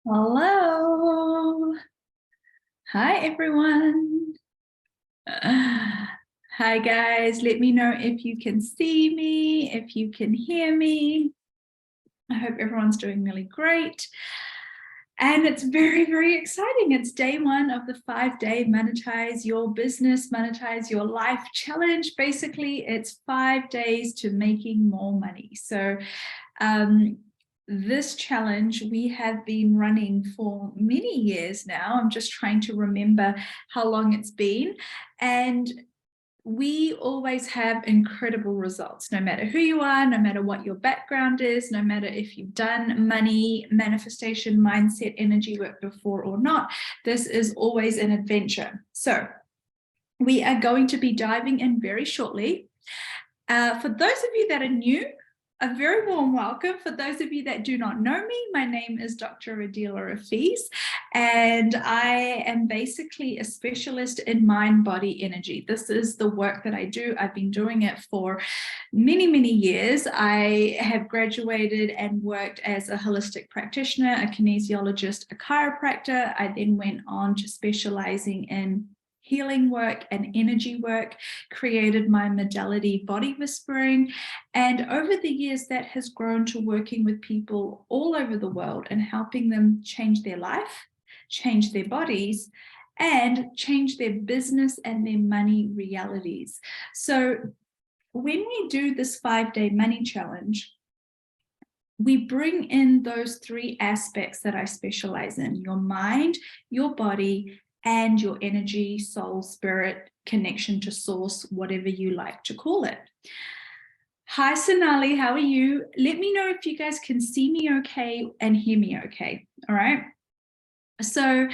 Hello. Hi, everyone. Hi, guys. Let me know if you can see me, if you can hear me. I hope everyone's doing really great. And it's very, very exciting. It's day one of the 5-day Monetize Your Business, Monetize Your Life challenge. Basically, it's 5 days to making more money. So, this challenge we have been running for many years now. I'm just trying to remember how long it's been. And we always have incredible results, no matter who you are, no matter what your background is, no matter if you've done money, manifestation, mindset, energy work before or not. This is always an adventure. So we are going to be diving in very shortly. For those of you that are new, a very warm welcome. For those of you that do not know me, my name is Dr. Adila Rafiz, and I am basically a specialist in mind-body energy. This is the work that I do. I've been doing it for many, many years. I have graduated and worked as a holistic practitioner, a kinesiologist, a chiropractor. I then went on to specializing in healing work and energy work, created my modality Body Whispering. And over the years, that has grown to working with people all over the world and helping them change their life, change their bodies, and change their business and their money realities. So when we do this 5-day money challenge, we bring in those 3 aspects that I specialize in: your mind, your body, and your energy, soul, spirit, connection to source, whatever you like to call it. Hi, Sonali, how are you? Let me know if you guys can see me okay and hear me okay, all right? So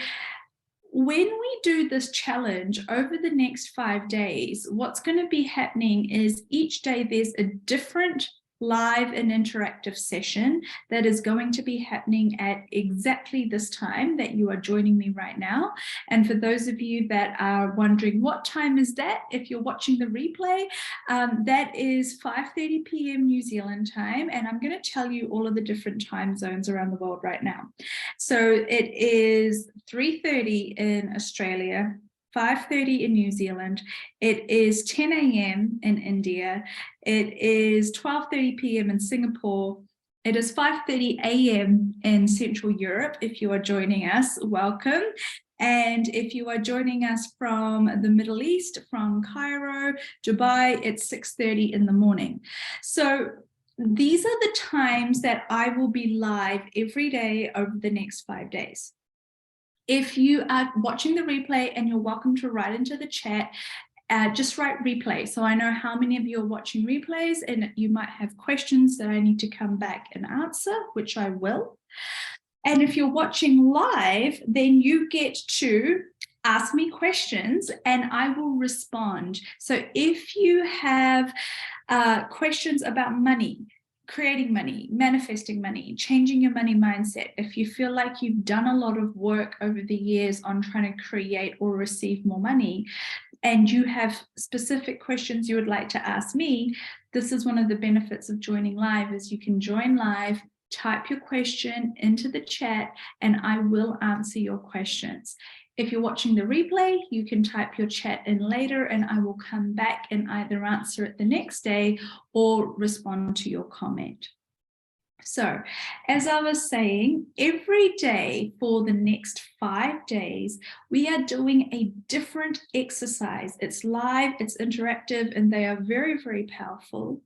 when we do this challenge over the next 5 days, what's going to be happening is each day there's a different live and interactive session that is going to be happening at exactly this time that you are joining me right now. And for those of you that are wondering what time is that, if you're watching the replay, that is 5:30 p.m. New Zealand time. And I'm going to tell you all of the different time zones around the world right now. So it is 3:30 in Australia, 5:30 in New Zealand. It is 10 a.m. in India. It is 12:30 p.m. in Singapore. It is 5:30 a.m. in Central Europe. If you are joining us, welcome. And if you are joining us from the Middle East, from Cairo, Dubai, it's 6:30 in the morning. So these are the times that I will be live every day over the next 5 days. If you are watching the replay, and you're welcome to write into the chat, just write replay. So I know how many of you are watching replays, and you might have questions that I need to come back and answer, which I will. And if you're watching live, then you get to ask me questions and I will respond. So if you have questions about money, creating money, manifesting money, changing your money mindset, if you feel like you've done a lot of work over the years on trying to create or receive more money, and you have specific questions you would like to ask me, this is one of the benefits of joining live, is you can join live, type your question into the chat, and I will answer your questions. If you're watching the replay, you can type your chat in later and I will come back and either answer it the next day or respond to your comment. So, as I was saying, every day for the next 5 days, we are doing a different exercise. It's live, it's interactive, and they are very, very powerful.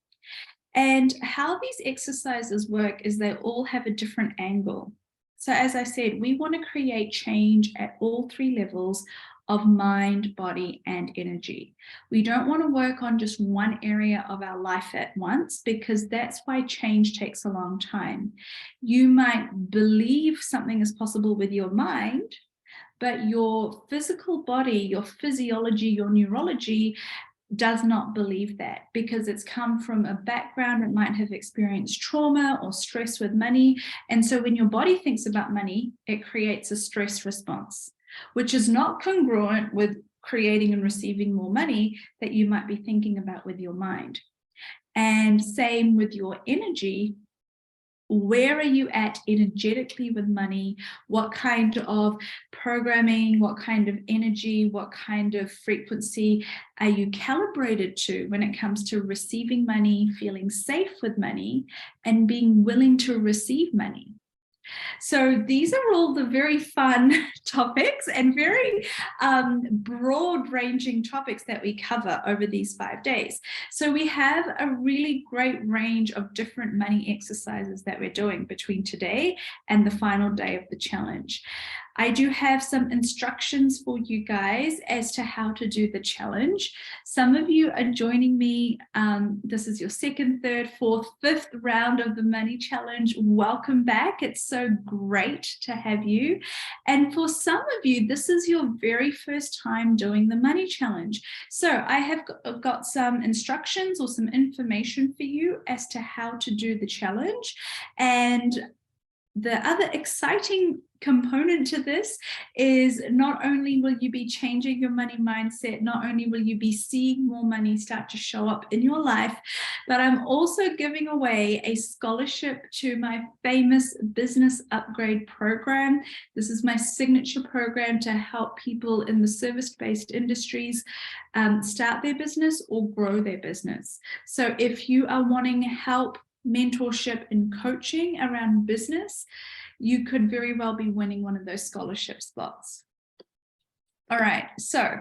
And how these exercises work is they all have a different angle. So as I said, we want to create change at all 3 levels of mind, body, and energy. We don't want to work on just one area of our life at once, because that's why change takes a long time. You might believe something is possible with your mind, but your physical body, your physiology, your neurology does not believe that, because it's come from a background. It might have experienced trauma or stress with money. And so when your body thinks about money, it creates a stress response, which is not congruent with creating and receiving more money that you might be thinking about with your mind. And same with your energy. Where are you at energetically with money? What kind of programming, what kind of energy, what kind of frequency are you calibrated to when it comes to receiving money, feeling safe with money, and being willing to receive money? So these are all the very fun topics and very broad-ranging topics that we cover over these 5 days. So we have a really great range of different money exercises that we're doing between today and the final day of the challenge. I do have some instructions for you guys as to how to do the challenge. Some of you are joining me. This is your second, third, fourth, fifth round of the money challenge. Welcome back. It's so great to have you. And for some of you, this is your very first time doing the money challenge. So I have got some instructions or some information for you as to how to do the challenge. And the other exciting component to this is not only will you be changing your money mindset, not only will you be seeing more money start to show up in your life, but I'm also giving away a scholarship to my famous Business Upgrade program. This is my signature program to help people in the service-based industries start their business or grow their business. So if you are wanting help, mentorship and coaching around business, you could very well be winning one of those scholarship spots. All right, so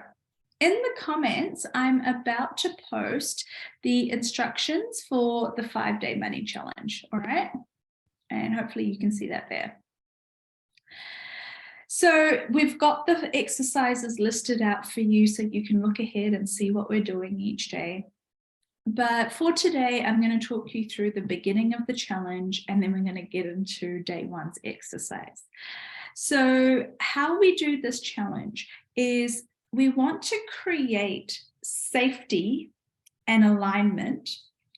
in the comments, I'm about to post the instructions for the 5-day money challenge, all right? And hopefully you can see that there. So we've got the exercises listed out for you so you can look ahead and see what we're doing each day. But for today, I'm going to talk you through the beginning of the challenge, and then we're going to get into day one's exercise. So how we do this challenge is we want to create safety and alignment,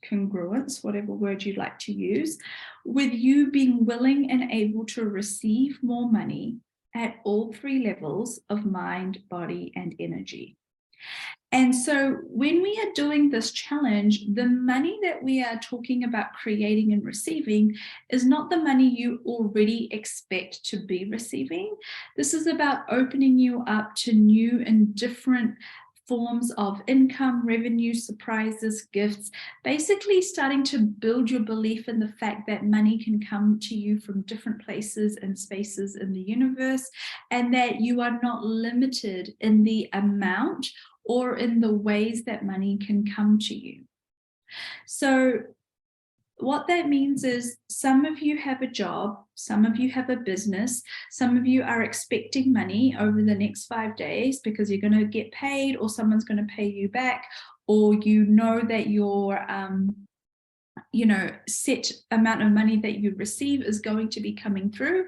congruence, whatever word you'd like to use, with you being willing and able to receive more money at all 3 levels of mind, body, and energy. And so when we are doing this challenge, the money that we are talking about creating and receiving is not the money you already expect to be receiving. This is about opening you up to new and different forms of income, revenue, surprises, gifts, basically starting to build your belief in the fact that money can come to you from different places and spaces in the universe, and that you are not limited in the amount or in the ways that money can come to you. So what that means is some of you have a job, some of you have a business, some of you are expecting money over the next 5 days because you're going to get paid or someone's going to pay you back, or you know that your set amount of money that you receive is going to be coming through.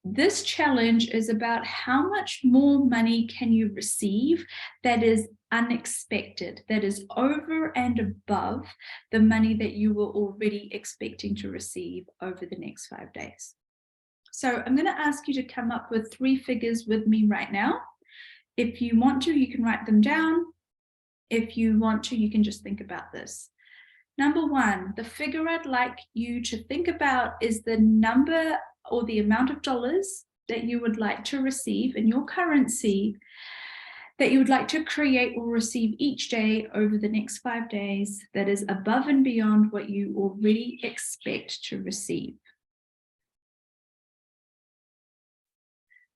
This challenge is about how much more money can you receive that is unexpected, that is over and above the money that you were already expecting to receive over the next 5 days. So I'm going to ask you to come up with 3 figures with me right now. If you want to, you can write them down. If you want to, you can just think about this. Number 1, the figure I'd like you to think about is the number or the amount of dollars that you would like to receive in your currency that you would like to create or receive each day over the next 5 days that is above and beyond what you already expect to receive.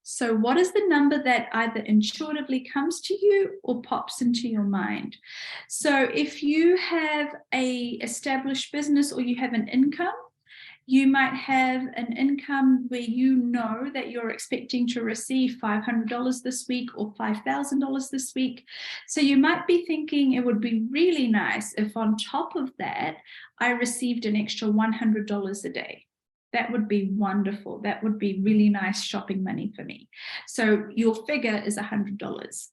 So what is the number that either intuitively comes to you or pops into your mind? So if you have an established business or you have an income, you might have an income where you know that you're expecting to receive $500 this week or $5,000 this week. So you might be thinking it would be really nice if on top of that, I received an extra $100 a day. That would be wonderful. That would be really nice shopping money for me. So your figure is $100.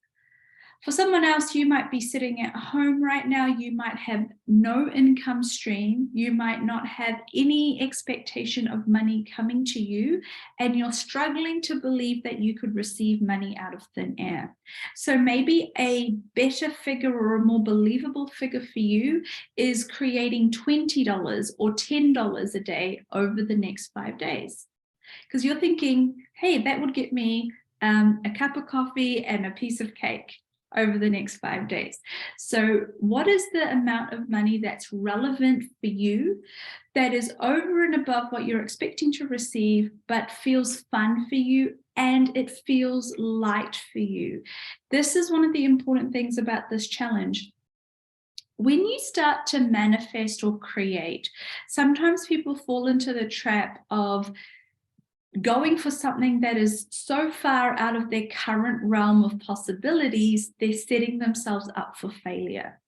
For someone else, you might be sitting at home right now. You might have no income stream. You might not have any expectation of money coming to you, and you're struggling to believe that you could receive money out of thin air. So maybe a better figure or a more believable figure for you is creating $20 or $10 a day over the next 5 days. Because you're thinking, hey, that would get me a cup of coffee and a piece of cake over the next 5 days. So what is the amount of money that's relevant for you, that is over and above what you're expecting to receive, but feels fun for you and it feels light for you? This is one of the important things about this challenge. When you start to manifest or create, sometimes people fall into the trap of going for something that is so far out of their current realm of possibilities, they're setting themselves up for failure.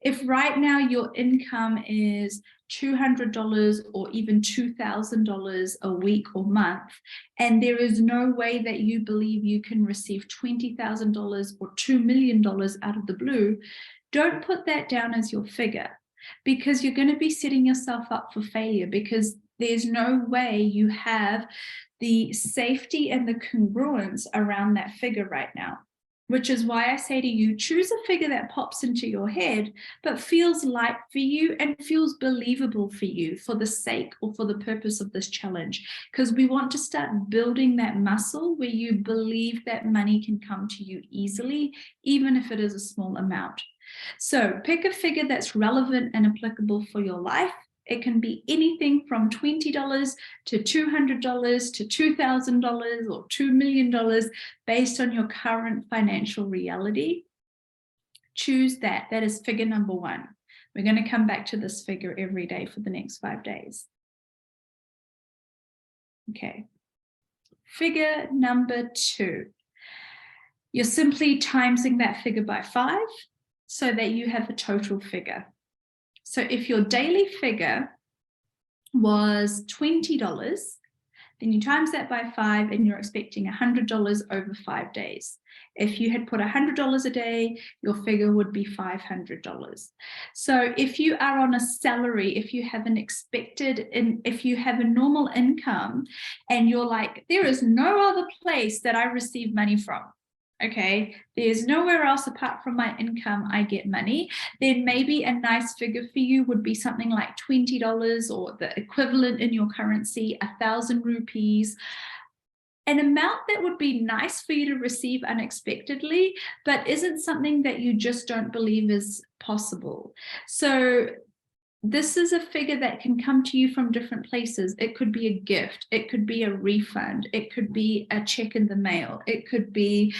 If right now your income is $200 or even $2,000 a week or month, and there is no way that you believe you can receive $20,000 or $2 million out of the blue, don't put that down as your figure, because you're going to be setting yourself up for failure, because there's no way you have the safety and the congruence around that figure right now. Which is why I say to you, choose a figure that pops into your head, but feels light for you and feels believable for you for the sake or for the purpose of this challenge. Because we want to start building that muscle where you believe that money can come to you easily, even if it is a small amount. So pick a figure that's relevant and applicable for your life. It can be anything from $20 to $200 to $2,000 or $2 million based on your current financial reality. Choose that. That is figure number one. We're going to come back to this figure every day for the next 5 days. Okay. Figure number two. You're simply timesing that figure by 5 so that you have a total figure. So if your daily figure was $20, then you times that by 5 and you're expecting $100 over 5 days. If you had put $100 a day, your figure would be $500. So if you are on a salary, if you have an expected, if you have a normal income and you're like, there is no other place that I receive money from, okay, there's nowhere else apart from my income I get money, then maybe a nice figure for you would be something like $20 or the equivalent in your currency, 1,000 rupees. An amount that would be nice for you to receive unexpectedly, but isn't something that you just don't believe is possible. So this is a figure that can come to you from different places. It could be a gift. It could be a refund. It could be a check in the mail. It could be,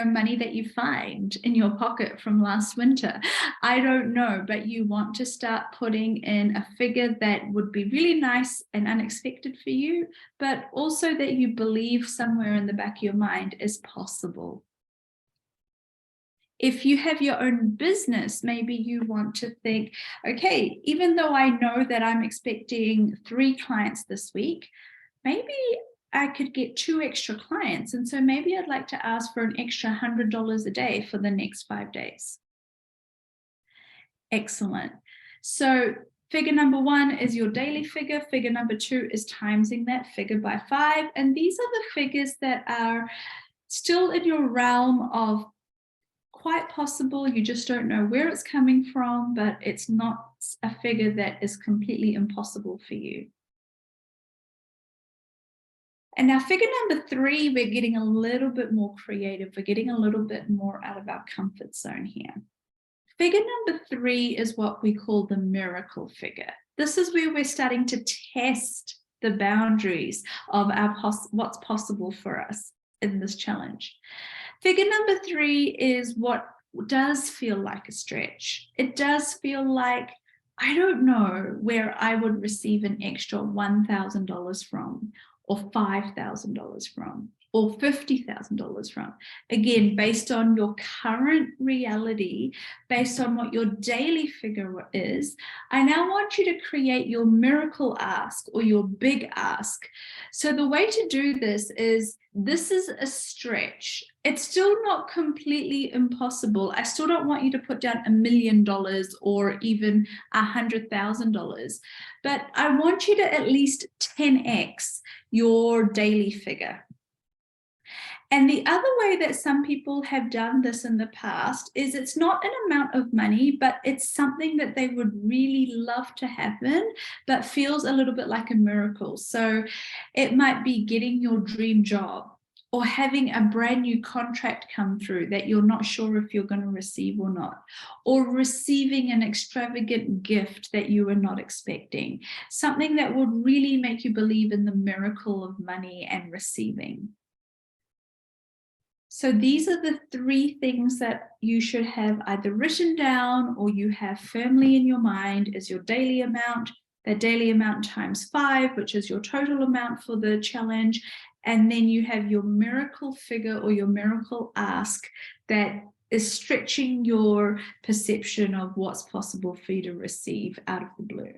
money that you find in your pocket from last winter. I don't know, but you want to start putting in a figure that would be really nice and unexpected for you, but also that you believe somewhere in the back of your mind is possible. If you have your own business, maybe you want to think, okay, even though I know that I'm expecting 3 clients this week, maybe I could get 2 extra clients. And so maybe I'd like to ask for an extra $100 a day for the next 5 days. Excellent. So figure number 1 is your daily figure. Figure number 2 is timesing that figure by 5. And these are the figures that are still in your realm of quite possible. You just don't know where it's coming from, but it's not a figure that is completely impossible for you. And now figure number 3, we're getting a little bit more creative. We're getting a little bit more out of our comfort zone here. Figure number 3 is what we call the miracle figure. This is where we're starting to test the boundaries of what's possible for us in this challenge. Figure number 3 is what does feel like a stretch. It does feel like, I don't know where I would receive an extra $1,000 from or $5,000 from. or $50,000 from. Again, based on your current reality, based on what your daily figure is, I now want you to create your miracle ask or your big ask. So the way to do this is a stretch. It's still not completely impossible. I still don't want you to put down $1 million or even $100,000, but I want you to at least 10x your daily figure. And the other way that some people have done this in the past is it's not an amount of money, but it's something that they would really love to happen, but feels a little bit like a miracle. So it might be getting your dream job or having a brand new contract come through that you're not sure if you're going to receive or not, or receiving an extravagant gift that you were not expecting, something that would really make you believe in the miracle of money and receiving. So these are the 3 things that you should have either written down or you have firmly in your mind as your daily amount, that daily amount times 5, which is your total amount for the challenge. And then you have your miracle figure or your miracle ask that is stretching your perception of what's possible for you to receive out of the blue.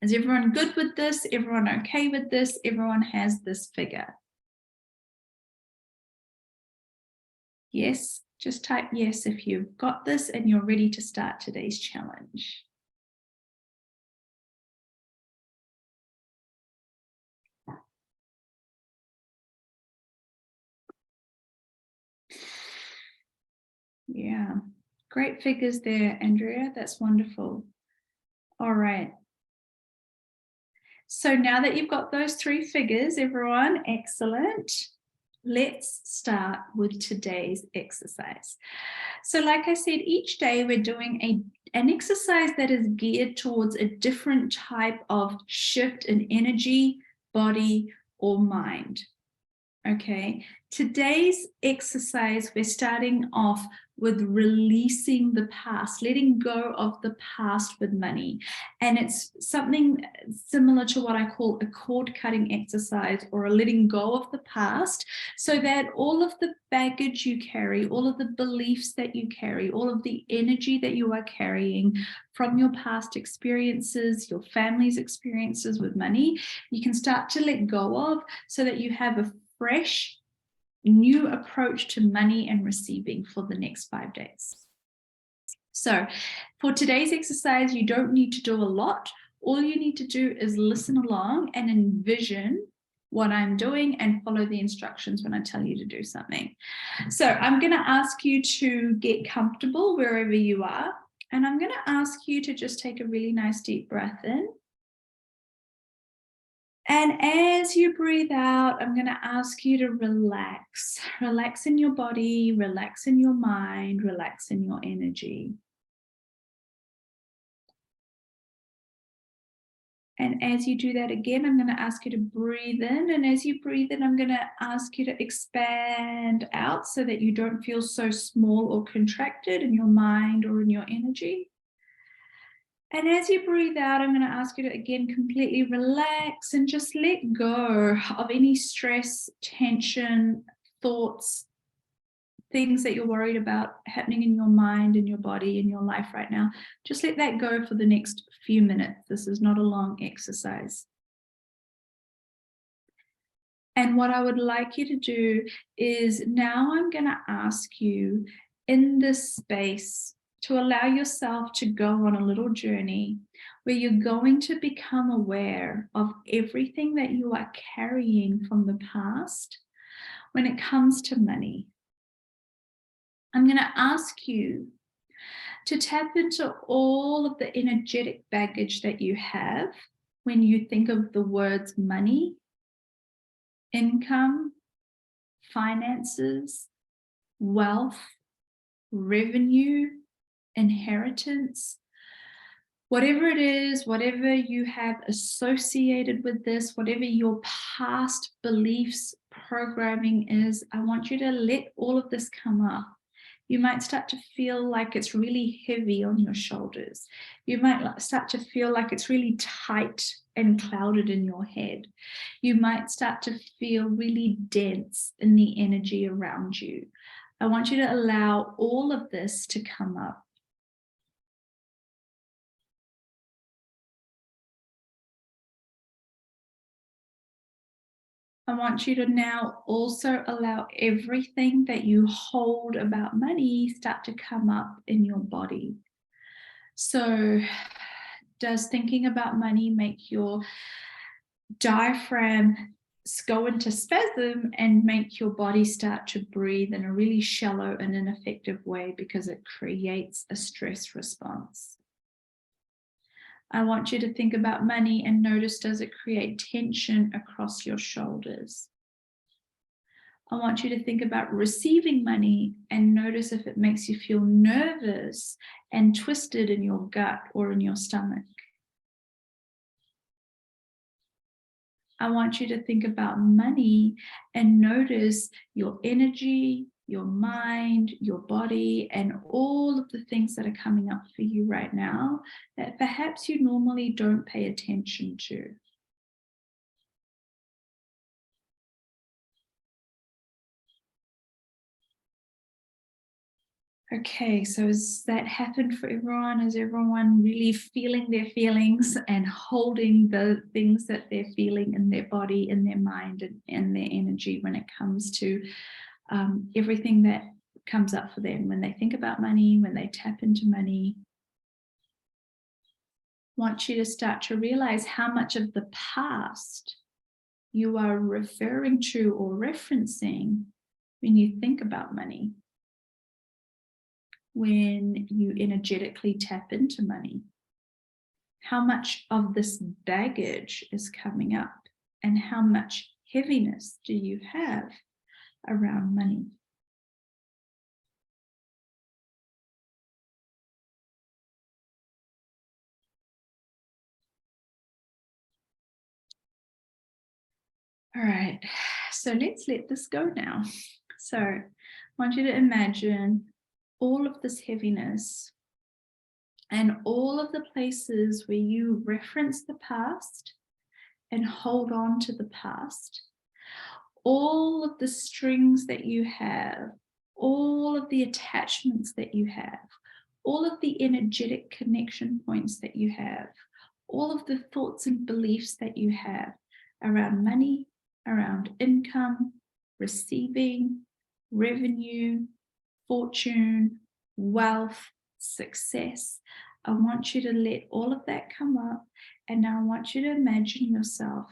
Is everyone good with this? Everyone okay with this? Everyone has this figure? Yes, just type yes if you've got this and you're ready to start today's challenge. Yeah, great figures there, Andrea. That's wonderful. All right. So now that you've got those 3 figures, everyone, excellent. Let's start with today's exercise. So like I said, each day we're doing an exercise that is geared towards a different type of shift in energy, body, or mind. Okay, today's exercise, we're starting off with releasing the past, letting go of the past with money. And it's something similar to what I call a cord cutting exercise, or a letting go of the past, so that all of the baggage you carry, all of the beliefs that you carry, all of the energy that you are carrying from your past experiences, your family's experiences with money, you can start to let go of, so that you have a fresh, new approach to money and receiving for the next 5 days. So for today's exercise, you don't need to do a lot. All you need to do is listen along and envision what I'm doing and follow the instructions when I tell you to do something. So I'm going to ask you to get comfortable wherever you are. And I'm going to ask you to just take a really nice deep breath in. And as you breathe out, I'm going to ask you to relax. Relax in your body, relax in your mind, relax in your energy. And as you do that again, I'm going to ask you to breathe in. And as you breathe in, I'm going to ask you to expand out so that you don't feel so small or contracted in your mind or in your energy. And as you breathe out, I'm going to ask you to again completely relax and just let go of any stress, tension, thoughts, things that you're worried about happening in your mind, in your body, in your life right now. Just let that go for the next few minutes. This is not a long exercise. And what I would like you to do is now I'm going to ask you in this space to allow yourself to go on a little journey where you're going to become aware of everything that you are carrying from the past when it comes to money. I'm going to ask you to tap into all of the energetic baggage that you have when you think of the words money, income, finances, wealth, revenue, inheritance, whatever it is, whatever you have associated with this, whatever your past beliefs, programming is, I want you to let all of this come up You might start to feel like it's really heavy on your shoulders. You might start to feel like it's really tight and clouded in your head. You might start to feel really dense in the energy around you. I want you to allow all of this to come up. I want you to now also allow everything that you hold about money start to come up in your body. So, does thinking about money make your diaphragm go into spasm and make your body start to breathe in a really shallow and ineffective way because it creates a stress response? I want you to think about money and notice, does it create tension across your shoulders? I want you to think about receiving money and notice if it makes you feel nervous and twisted in your gut or in your stomach. I want you to think about money and notice your energy, your mind, your body, and all of the things that are coming up for you right now that perhaps you normally don't pay attention to. Okay, so has that happened for everyone? Is everyone really feeling their feelings and holding the things that they're feeling in their body, in their mind, and their energy when it comes to everything that comes up for them when they think about money, when they tap into money? I want you to start to realize how much of the past you are referring to or referencing when you think about money, when you energetically tap into money. How much of this baggage is coming up, and how much heaviness do you have around money? All right, so let's let this go now. So I want you to imagine all of this heaviness and all of the places where you reference the past and hold on to the past, all of the strings that you have, all of the attachments that you have, all of the energetic connection points that you have, all of the thoughts and beliefs that you have around money, around income, receiving, revenue, fortune, wealth, success. I want you to let all of that come up, and now I want you to imagine yourself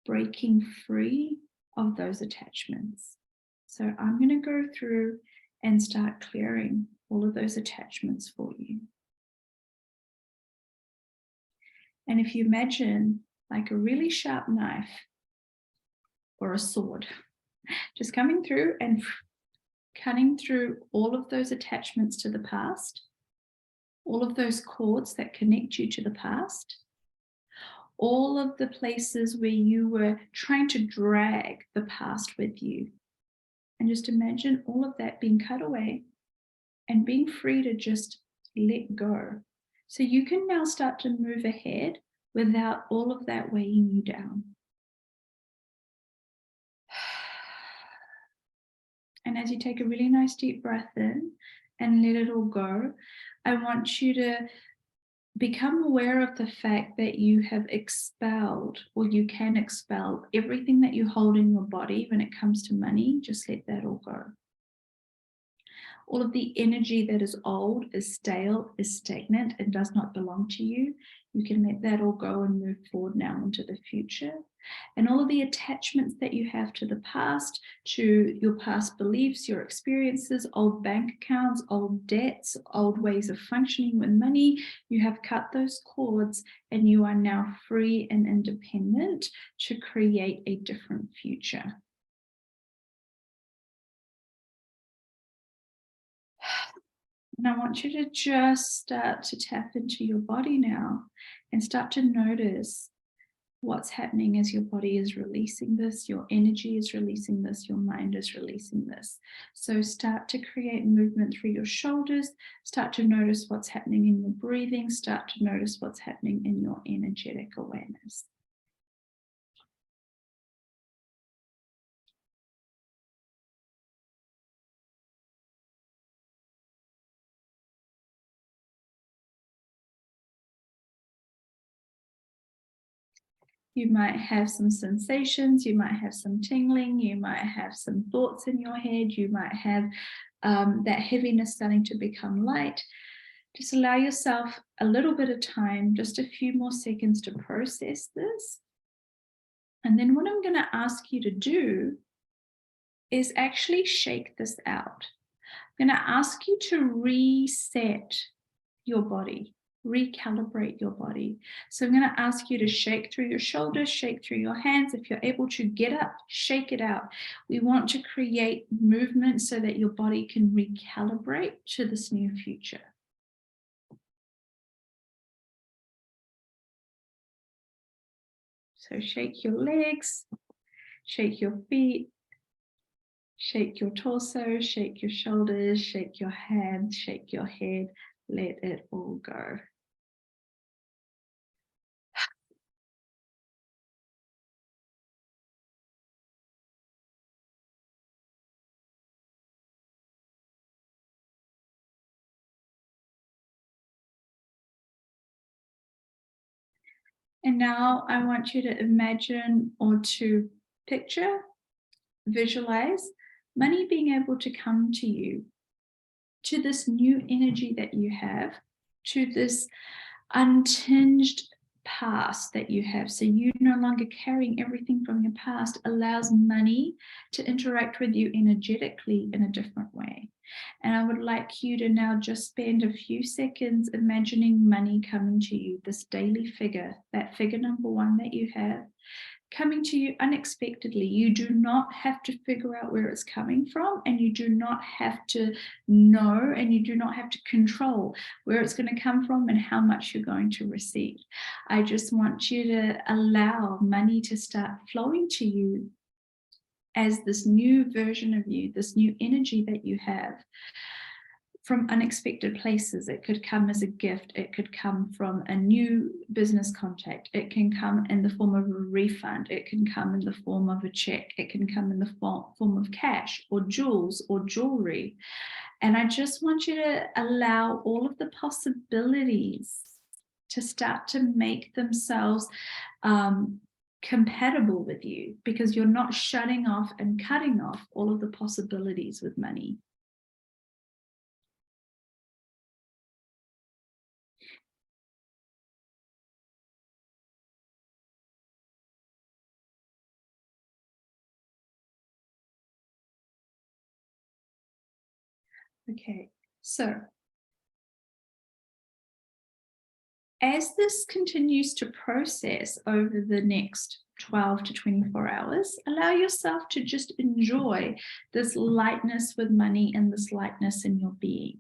breaking free of those attachments. So I'm going to go through and start clearing all of those attachments for you. And if you imagine like a really sharp knife or a sword, just coming through and cutting through all of those attachments to the past, all of those cords that connect you to the past, all of the places where you were trying to drag the past with you. And just imagine all of that being cut away and being free to just let go. So you can now start to move ahead without all of that weighing you down. And as you take a really nice deep breath in and let it all go, I want you to become aware of the fact that you have expelled, or you can expel, everything that you hold in your body when it comes to money. Just let that all go. All of the energy that is old, is stale, is stagnant, and does not belong to you, you can let that all go and move forward now into the future. And all of the attachments that you have to the past, to your past beliefs, your experiences, old bank accounts, old debts, old ways of functioning with money, you have cut those cords and you are now free and independent to create a different future. And I want you to just start to tap into your body now and start to notice what's happening as your body is releasing this, your energy is releasing this, your mind is releasing this. So start to create movement through your shoulders, start to notice what's happening in your breathing, start to notice what's happening in your energetic awareness. You might have some sensations, you might have some tingling, you might have some thoughts in your head, you might have that heaviness starting to become light. Just allow yourself a little bit of time, just a few more seconds to process this. And then what I'm going to ask you to do is actually shake this out. I'm going to ask you to reset your body, recalibrate your body. So I'm going to ask you to shake through your shoulders, shake through your hands. If you're able to get up, shake it out. We want to create movement so that your body can recalibrate to this new future. So shake your legs, shake your feet, shake your torso, shake your shoulders, shake your hands, shake your head. Let it all go. And now I want you to imagine or to picture, visualize money being able to come to you, to this new energy that you have, to this untinged past that you have. So you no longer carrying everything from your past allows money to interact with you energetically in a different way. And I would like you to now just spend a few seconds imagining money coming to you, this daily figure, that figure number one that you have, coming to you unexpectedly. You do not have to figure out where it's coming from, and you do not have to know, and you do not have to control where it's going to come from and how much you're going to receive. I just want you to allow money to start flowing to you as this new version of you, this new energy that you have, from unexpected places. It could come as a gift. It could come from a new business contact. It can come in the form of a refund. It can come in the form of a check. It can come in the form of cash or jewels or jewelry. And I just want you to allow all of the possibilities to start to make themselves compatible with you, because you're not shutting off and cutting off all of the possibilities with money. Okay, so as this continues to process over the next 12 to 24 hours, allow yourself to just enjoy this lightness with money and this lightness in your being.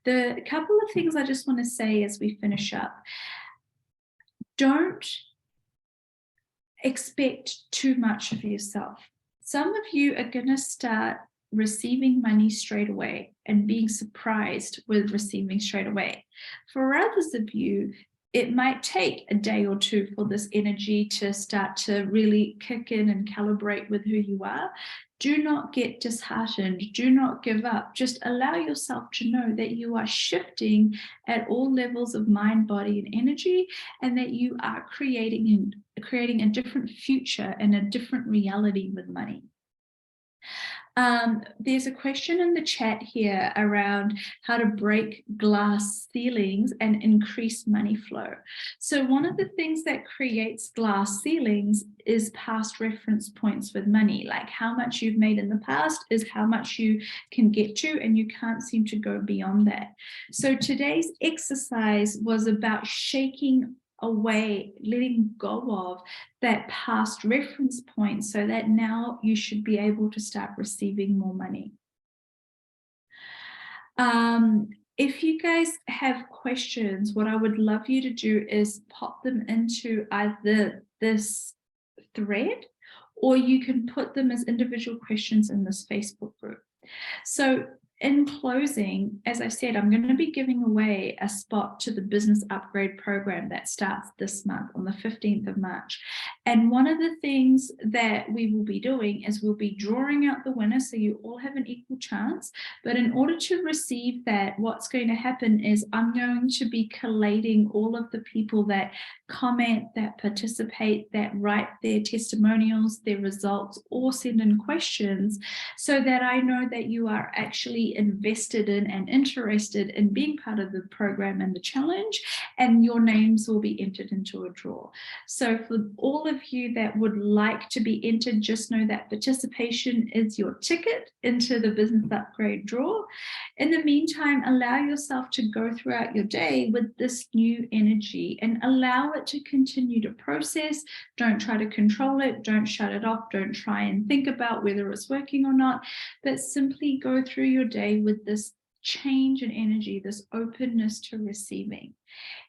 The couple of things I just want to say as we finish up: don't expect too much of yourself. Some of you are going to start receiving money straight away and being surprised with receiving straight away. For others of you, it might take a day or two for this energy to start to really kick in and calibrate with who you are. Do not get disheartened. Do not give up. Just allow yourself to know that you are shifting at all levels of mind, body, and energy, and that you are creating a different future and a different reality with money. There's a question in the chat here around how to break glass ceilings and increase money flow. So one of the things that creates glass ceilings is past reference points with money. Like how much you've made in the past is how much you can get to, and you can't seem to go beyond that. So today's exercise was about shaking away, letting go of that past reference point, so that now you should be able to start receiving more money. If you guys have questions, what I would love you to do is pop them into either this thread, or you can put them as individual questions in this Facebook group. So in closing, as I said, I'm going to be giving away a spot to the Business Upgrade Program that starts this month on the 15th of March. And one of the things that we will be doing is we'll be drawing out the winner, so you all have an equal chance. But in order to receive that, what's going to happen is I'm going to be collating all of the people that comment, that participate, that write their testimonials, their results, or send in questions, so that I know that you are actually invested in and interested in being part of the program and the challenge, and your names will be entered into a draw. So for all of you that would like to be entered, just know that participation is your ticket into the Business Upgrade draw. In the meantime, allow yourself to go throughout your day with this new energy and allow it to continue to process. Don't try to control it. Don't shut it off. Don't try and think about whether it's working or not, but simply go through your day with this change in energy, this openness to receiving.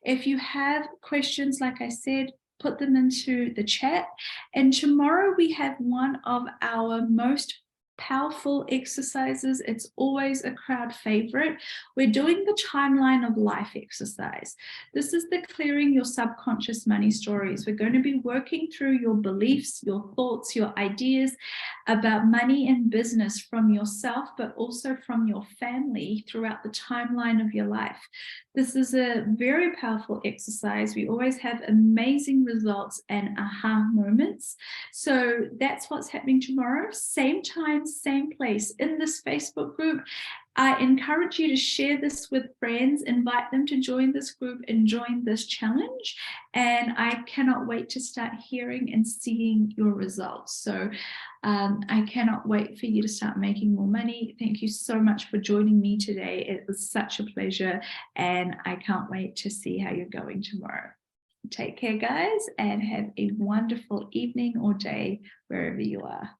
If you have questions, like I said, put them into the chat. And tomorrow we have one of our most powerful exercises. It's always a crowd favorite. We're doing the timeline of life exercise. This is the clearing your subconscious money stories. We're going to be working through your beliefs, your thoughts, your ideas about money and business from yourself, but also from your family throughout the timeline of your life. This is a very powerful exercise. We always have amazing results and aha moments. So that's what's happening tomorrow. Same time, same place in this Facebook group. I encourage you to share this with friends, invite them to join this group and join this challenge. And I cannot wait to start hearing and seeing your results. So I cannot wait for you to start making more money. Thank you so much for joining me today. It was such a pleasure, and I can't wait to see how you're going tomorrow. Take care, guys, and have a wonderful evening or day wherever you are.